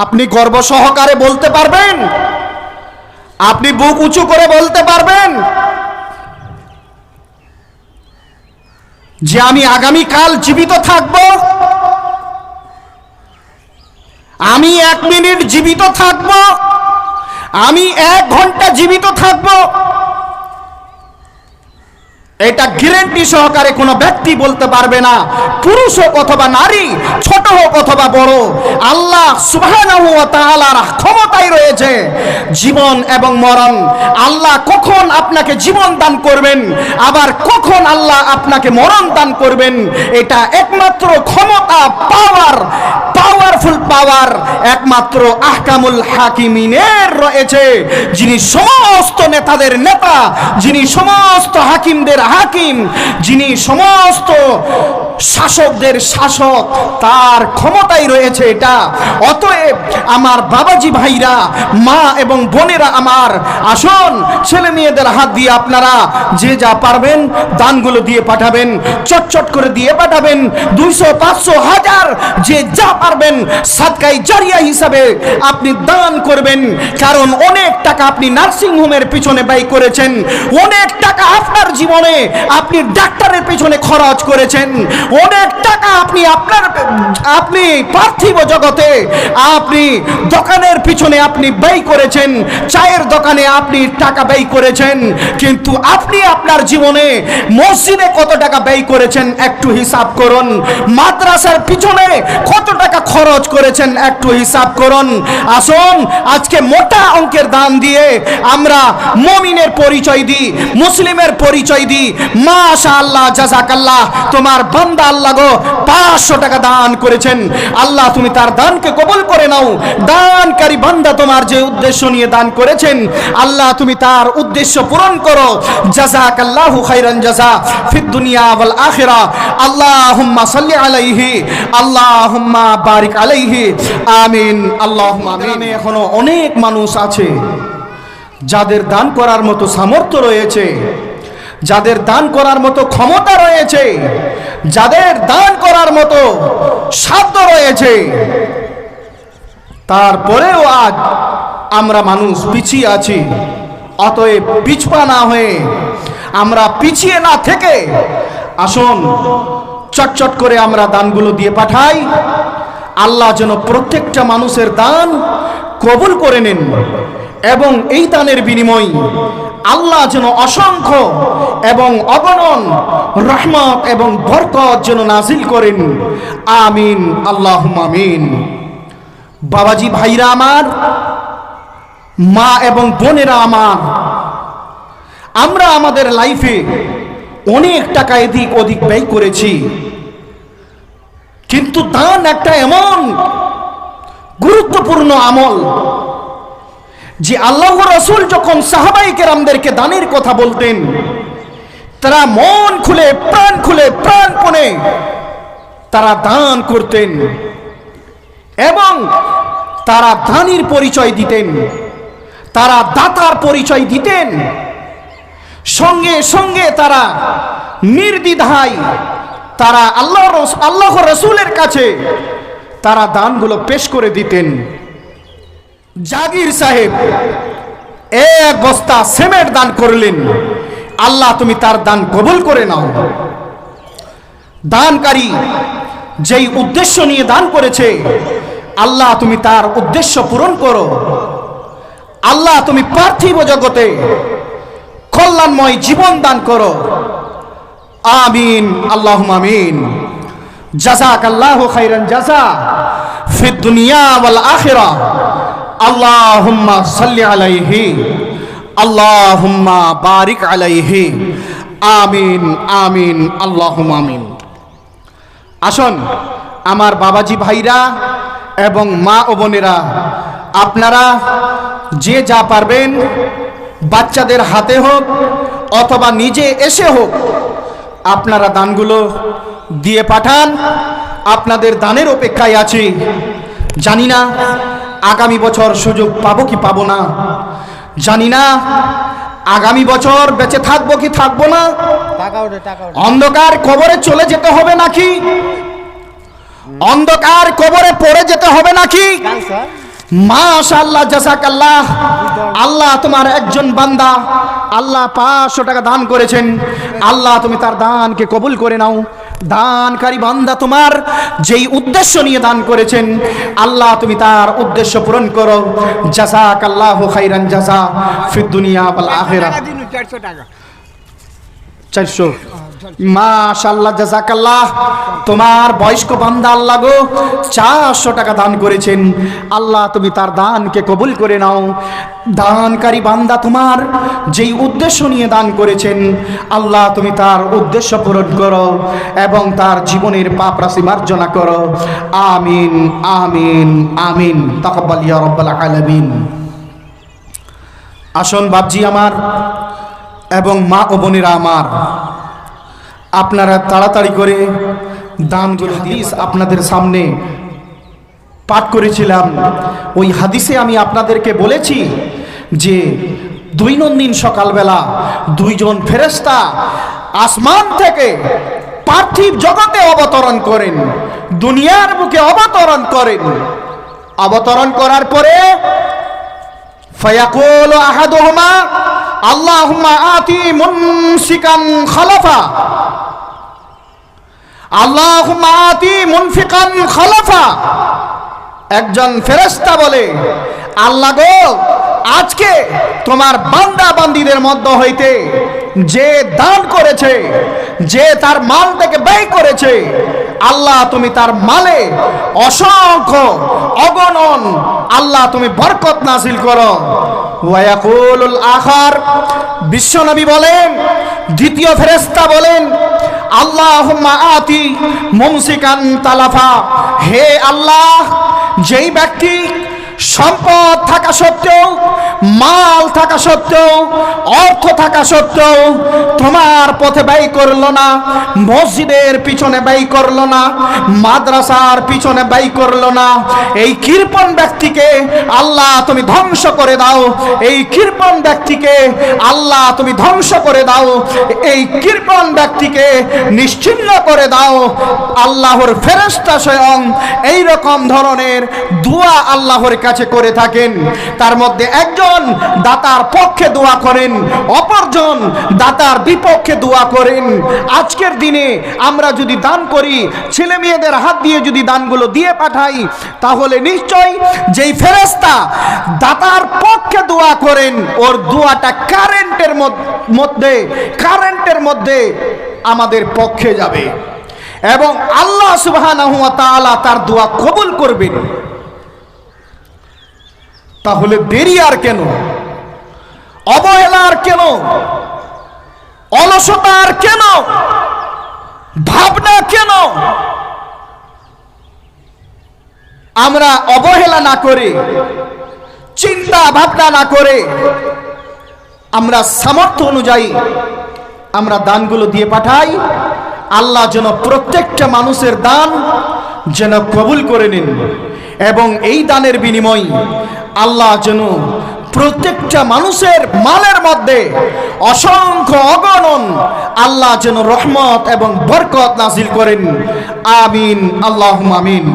আপনি গর্ব সহকারে বলতে পারবেন, আপনি বুক উঁচু করে বলতে পারবেন যে আমি আগামীকাল জীবিত থাকব, আমি 1 মিনিট জীবিত থাকব, আমি 1 ঘন্টা জীবিত থাকব? এটা গ্যারান্টি সহকারে কোনো ব্যক্তি বলতে পারবে না, পুরুষ হোক অথবা নারী, ছোট হোক অথবা বড়। আল্লাহ সুবহানাহু ওয়া তাআলার ক্ষমতায় রয়েছে জীবন এবং মরণ। আল্লাহ কখন আপনাকে জীবন দান করবেন, আবার কখন আল্লাহ আপনাকে মরণ দান করবেন, এটা একমাত্র ক্ষমতা, পাওয়ারফুল পাওয়ার একমাত্র আহকামুল হাকিমিনের রয়েছে, যিনি সমস্ত নেতাদের নেতা, যিনি সমস্ত হাকিমদের হাকিম, যিনি সমস্ত শাসকদের শাসক, তার ক্ষমতায় রয়েছে এটা। অতএব আমার বাবাজি ভাইরা, মা এবং বোনেরা আমার, আসুন ছেলে মেয়েদের হাত দিয়ে আপনারা যে যা পারবেন দানগুলো দিয়ে পাঠাবেন, চটচট করে দিয়ে পাঠাবেন। 200, 500, 1000 যে যা পারবেন সাদকায়ে জারিয়া হিসাবে আপনি দান করবেন। কারণ অনেক টাকা আপনি নার্সিং হোমের পিছনে ব্যয় করেছেন, অনেক টাকা আপনার জীবনে আপনি ডাক্তারের পিছনে খরচ করেছেন, অনেক টাকা আপনি পার্থিব জগতে আপনি দোকানের পিছনে আপনি ব্যয় করেছেন, চায়ের দোকানে আপনি টাকা ব্যয় করেছেন। কিন্তু আপনি আপনার জীবনে মসজিদে কত টাকা ব্যয় করেছেন একটু হিসাব করুন, মাদ্রাসার পিছনে কত টাকা খরচ করেছেন একটু হিসাব করুন। আসুন আজকে মোটা অঙ্কের দান দিয়ে আমরা মুমিনের পরিচয় দিই, মুসলিমের পরিচয় দিই। মাশাআল্লাহ, জাযাকাল্লাহ, তোমার বান্দা আল্লাহ গো 500 টাকা দান করেছেন, আল্লাহ তুমি তার দানকে কবুল করে নাও। দানকারী বান্দা তোমার যে উদ্দেশ্য নিয়ে দান করেছেন, আল্লাহ তুমি তার উদ্দেশ্য পূরণ করো। জাযাকাল্লাহু খাইরান জাযা ফিদ দুনিয়া ওয়াল আখিরা। আল্লাহুম্মা সাল্লি আলাইহি, আল্লাহুম্মা বারিক আলাইহি, আমিন, আল্লাহুম্মা আমিন। এখনো অনেক মানুষ আছে যাদের দান করার মতো সামর্থ্য রয়েছে, যাদের দান করার মতো ক্ষমতা রয়েছে, যাদের দান করার মতো সাধ্য রয়েছে, তারপরেও আজ আমরা মানুষ পিছিয়ে আছি। অতএব পিছপা না হয়ে, আমরা পিছিয়ে না থেকে আসুন চটচট করে আমরা দানগুলো দিয়ে পাঠাই। আল্লাহ যেন প্রত্যেকটা মানুষের দান কবুল করে নেন এবং এই দানের বিনিময় আল্লাহ যেন অসংখ্য এবং অগণন রহমত এবং বরকত যেন নাজিল করেন। আমিন, আল্লাহুম্মা আমিন। বাবাজি ভাইরা আমার, মা এবং বোনেরা আমার, আমরা আমাদের লাইফে অনেক টাকা এদিক ওদিক ব্যয় করেছি, কিন্তু দান একটা এমন গুরুত্বপূর্ণ আমল যে আল্লাহর রাসূল যখন সাহাবায়ে কেরামদেরকে দানের কথা বলতেন, তারা মন খুলে প্রাণপণে তারা দান করতেন এবং তারা দানের পরিচয় দিতেন, তারা দাতার পরিচয় দিতেন। সঙ্গে সঙ্গে তারা নির্দ্বিধায় তারা আল্লাহর রাসূলের কাছে তারা দানগুলো পেশ করে দিতেন। জাগির সাহেব 1 বস্তা সিমেন্ট দান করলেন, আল্লাহ তুমি তার দান কবুল করে নাও। দানকারী যেই উদ্দেশ্য নিয়ে দান করেছে, আল্লাহ তুমি তার উদ্দেশ্য পূরণ করো। আল্লাহ তুমি পার্থিব জগতে কল্যাণময় জীবন দান করো। আমিন, আল্লাহুম্মা আমিন। জাযাকাল্লাহু খাইরান জাযা ফিদ দুনিয়া ওয়াল আখিরা। আল্লাহুম্মা সাল্লি আলাইহি, আল্লাহুম্মা বারিক আলাইহি। আমিন, আমিন, আল্লাহুম্মা আমিন। আসুন আমার বাবাজি ভাইরা এবং মা ও বোনেরা, আপনারা যে যা পারবেন, বাচ্চাদের হাতে হোক অথবা নিজে এসে হোক, আপনারা দানগুলো দিয়ে পাঠান। আপনাদের দানের অপেক্ষায় আছি। জানি না আগামী বছর সুযোগ পাবো কি পাবো না, জানি না আগামী বছর বেঁচে থাকবো কি থাকবো না, অন্ধকার কবরে চলে যেতে হবে নাকি, অন্ধকার কবরে পড়ে যেতে হবে নাকি, মাশাআল্লাহ, জাযাকাল্লাহ। আল্লাহ তোমার একজন বান্দা আল্লাহ 500 টাকা দান করেছেন। আল্লাহ তুমি তার দানকে কবুল করে নাও। দানকারী বান্দা তোমার যেই উদ্দেশ্য নিয়ে দান করেছেন আল্লাহ তুমি তার উদ্দেশ্য পূরণ করো। জাযাকাল্লাহু খাইরান জাযা ফিদ দুনিয়া ওয়াল আখিরাহ। 400 টাকা 400। মাশাআল্লাহ, জাযাকাল্লাহ। তোমার বয়স্ক বান্দা আল্লাহ গো 400 টাকা দান করেছেন। আল্লাহ তুমি তার দানকে কবুল করে নাও। দানকারী বান্দা তোমার যেই উদ্দেশ্য নিয়ে দান করেছেন আল্লাহ তুমি তার উদ্দেশ্য পূরণ করো এবং তার জীবনের পাপ রাশি মার্জনা করো। আমিন আমিন আমিন। তাকাব্বাল ইয়া রাব্বাল আলামিন। আসুন বাপজি আমার এবং মা ও বোনেরা আমার, আপনারা তাড়াতাড়ি করে দানগুলো, হাদিস আপনাদের সামনে পাঠ করেছিলাম। ওই হাদিসে আমি আপনাদেরকে বলেছি যে দৈনন্দিন সকালবেলা 2 জন ফেরেশতা আসমান থেকে পার্থিব জগতে অবতরণ করেন, দুনিয়ার বুকে অবতরণ করেন। অবতরণ করার পরে ফায়াকুলু আহাদুহুমা আল্লাহুম্মা আতি মুনসিকান খালাফা, আল্লাহুম্মা আতি মুনফিকান খালাফা। একজন ফেরেশতা বলে, আল্লাহ গো, আজকে তোমার বান্দা বান্দীদের মধ্য হইতে যে দান করেছে, যে তার মাল থেকে ব্যয় করেছে, আল্লাহ তুমি তার মালে অসংখ্য অগণন আল্লাহ তুমি বরকত নাযিল করো। ওয়ায়াকুলুল আখার, বিশ্বনবী বলেন, দ্বিতীয় ফেরেশতা বলেন, আল্লাহুম্মা আতি মুমসিকান তালাফা। হে আল্লাহ, যেই ব্যক্তি সম্পদ থাকা সত্ত্বেও, মাল থাকা সত্ত্বেও, অর্থ থাকা সত্ত্বেও তোমার পথে ব্যয় করলো না, মসজিদের পিছনে ব্যয় করলো না, মাদ্রাসার পিছনে ব্যয় করলো না, এই কৃপণ ব্যক্তিকে আল্লাহ তুমি ধ্বংস করে দাও। এই কৃপণ ব্যক্তিকে আল্লাহ তুমি ধ্বংস করে দাও। এই কৃপণ ব্যক্তিকে নিশ্চিহ্ন করে দাও। আল্লাহর ফেরেশতা স্বয়ং এই রকম ধরনের দোয়া আল্লাহর কাছে করে থাকেন। তার মধ্যে একজন দাতার পক্ষে দোয়া করেন, অপরজন দাতার বিপক্ষে দোয়া করেন। আজকের দিনে আমরা যদি দান করি, ছেলে মেয়েদের হাত দিয়ে যদি দানগুলো দিয়ে পাঠাই, তাহলে নিশ্চয়ই যেই ফেরেশতা দাতার পক্ষে দোয়া করেন ওর দোয়াটা কারেন্টের মধ্যে আমাদের পক্ষে যাবে এবং আল্লাহ সুবহানাহু ওয়া তাআলা তার দোয়া কবুল করবেন। তাহলে দেরি আর কেন? অবহেলা আর কেন? অলসতা আর কেন? ভাবনা কেন? আমরা অবহেলা না করে, চিন্তা ভাবনা না করে, আমরা সামর্থ্য অনুযায়ী আমরা দানগুলো দিয়ে পাঠাই। আল্লাহ যেন প্রত্যেকটা মানুষের দান যেন কবুল করে নিন এবং এই দানের বিনিময়ে আল্লাহ যেন প্রত্যেকটা মানুষের মালের মধ্যে অসংখ্য অগণন আল্লাহ যেন রহমত এবং বরকত নাযিল করেন। আমিন, আল্লাহুম্মা আমিন।